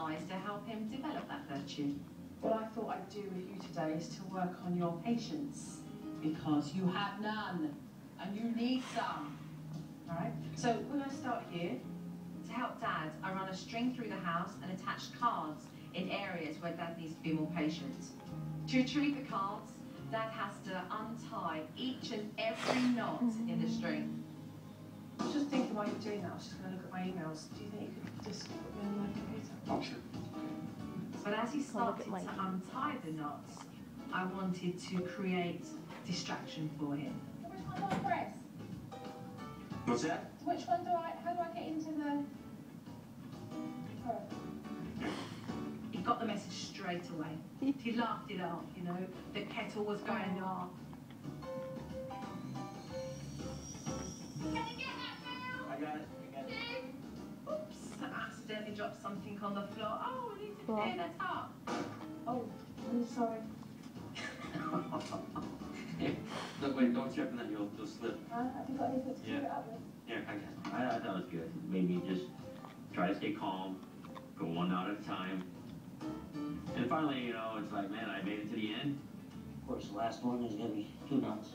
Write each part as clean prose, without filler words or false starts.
advice to help him develop that virtue. What I thought I'd do with you today is to work on your patience. Because you have none, and you need some. All right? So we're going to start here. To help Dad, I run a string through the house and attach cards in areas where Dad needs to be more patient. To retrieve the cards, Dad has to untie each and every knot in the string. I was just thinking while you're doing that, I was just going to look at my emails. Do you think you could just put me on my computer? Oh, sure. But as he started to untie the knots, I wanted to create distraction for him. Which one do I press? What's that? Which one do I, how do I get into the... He got the message straight away. He laughed it off, you know, the kettle was going off. Can you get that now? I got it. Oops, I accidentally dropped something on the floor. Oh, I need to clear that up. Oh, I'm sorry. Hey, look, wait, don't step in that, you'll slip. Have you got anything to clear it up with? Yeah, I thought it was good. It made me just try to stay calm, go one knot at a time. And finally, you know, it's like, man, I made it to the end. Of course, the last one is going to be 2 knots.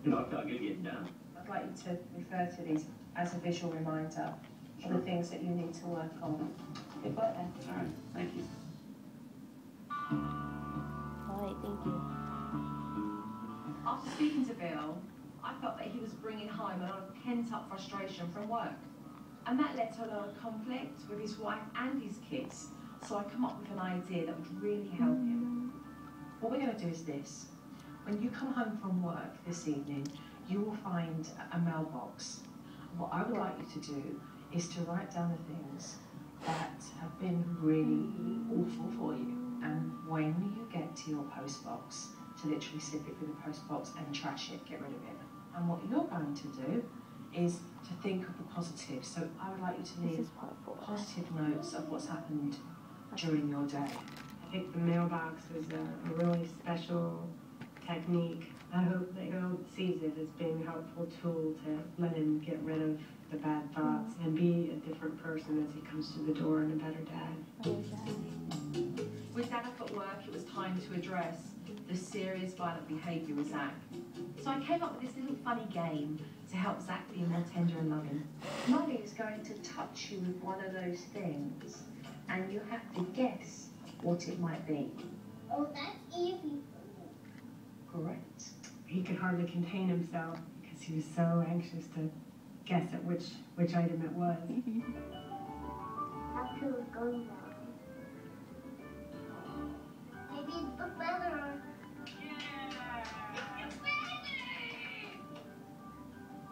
You know, I felt good getting done. I'd like you to refer to these as a visual reminder of the things that you need to work on. Good work then. All right, thank you. All right, thank you. After speaking to Bill, I felt that he was bringing home a lot of pent-up frustration from work. And that led to a lot of conflict with his wife and his kids. So I come up with an idea that would really help him. What we're going to do is this. When you come home from work this evening, you will find a mailbox. What I would like you to do is to write down the things that have been really awful for you. And when you get to your postbox, to literally slip it through the postbox and trash it, get rid of it. And what you're going to do is to think of the positives. So I would like you to leave positive notes of what's happened during your day. I think the mailbox was a really special technique. I hope that Harold sees it as being a helpful tool to let him get rid of the bad thoughts and be a different person as he comes to the door and a better dad. With Dad up at work, it was time to address the serious violent behaviour with Zach. So I came up with this little funny game to help Zach be more tender and loving. Mummy is going to touch you with one of those things, and you have to guess what it might be. Oh, that's easy. Correct. He could hardly contain himself because he was so anxious to guess at which item it was. That feels good now. Maybe it's the feather. It's a feather!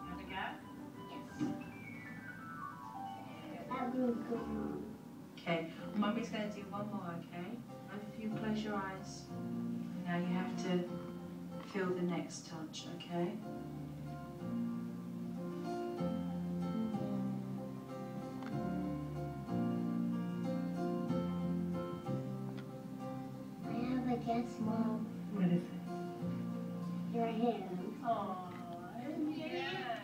Have a go? Yes. That feels good. Okay, Mummy's going to do one more, okay? And if you close your eyes, now you have to feel the next touch, okay? I have a guess, Mom. What is it? Your hand. Oh, yeah.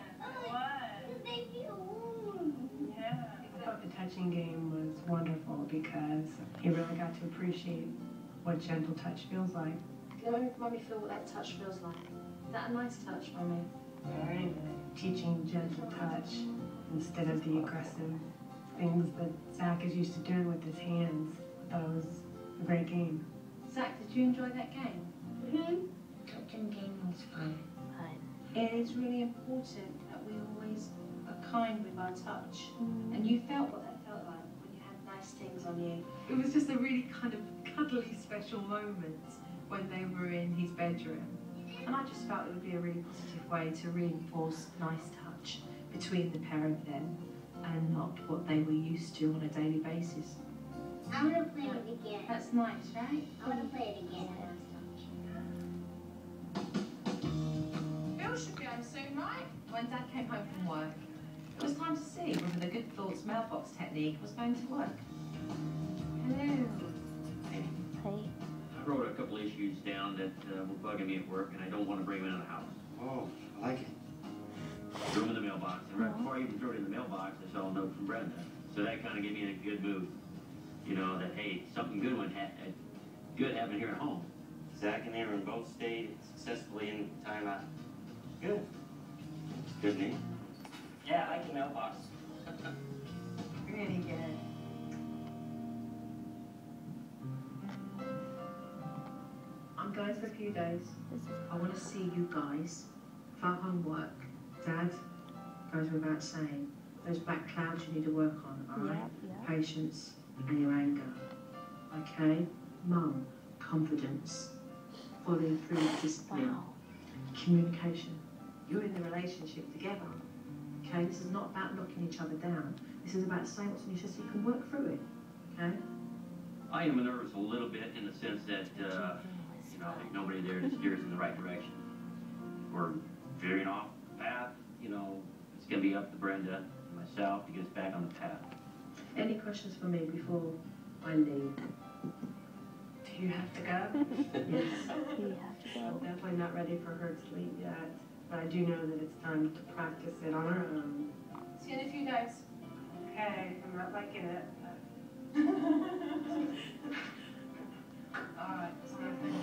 What? It makes me warm. Yeah. I thought the touching game was wonderful because he really got to appreciate what gentle touch feels like. Can Mummy feel what that touch feels like? Is that a nice touch, Mummy? Very good. Teaching gentle touch instead of the aggressive things that Zach is used to doing with his hands. I thought it was a great game. Zach, did you enjoy that game? Touching game was fun. It is really important that we always are kind with our touch. And you felt what that felt like when you had nice things on you. It was just a really kind of cuddly special moment when they were in his bedroom. And I just felt it would be a really positive way to reinforce nice touch between the pair of them and not what they were used to on a daily basis. I want to play it again. That's nice, right? I want to play it again. Bill should be home soon, right? When Dad came home from work, it was time to see whether the Good Thoughts mailbox technique was going to work. Hello. Hey. Hey. I wrote a couple issues down that were bugging me at work, and I don't want to bring them in the house. Oh, I like it. Threw them in the mailbox, and right before I even threw it in the mailbox, I saw a note from Brenda. So So that kind of gave me in a good mood. You know, that, hey, something good good happened here at home. Zach and Aaron both stayed successfully in timeout. Good. Good name. Yeah, I like the mailbox. Really good. I'm going for a few days. I want to see you guys for homework. Dad, goes without saying. Those black clouds you need to work on, alright? Yeah. Patience and your anger. Okay? Mum, confidence. Following through with discipline. Wow. Communication. You're in the relationship together. Okay? This is not about knocking each other down. This is about saying what's in your chest so you can work through it. Okay? I am nervous a little bit in the sense that, you know, there's nobody there to steer us in the right direction. We're veering off the path, you know, it's going to be up to Brenda and myself to get us back on the path. Any questions for me before I leave? Do you have to go? Yes. You have to I'm go. definitely not ready for her to leave yet, but I do know that it's time to practice it on her own. See you in a few days. Okay, I'm not liking it, but... Alright,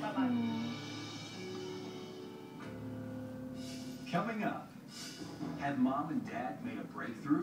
bye-bye. Coming up, have Mom and Dad made a breakthrough?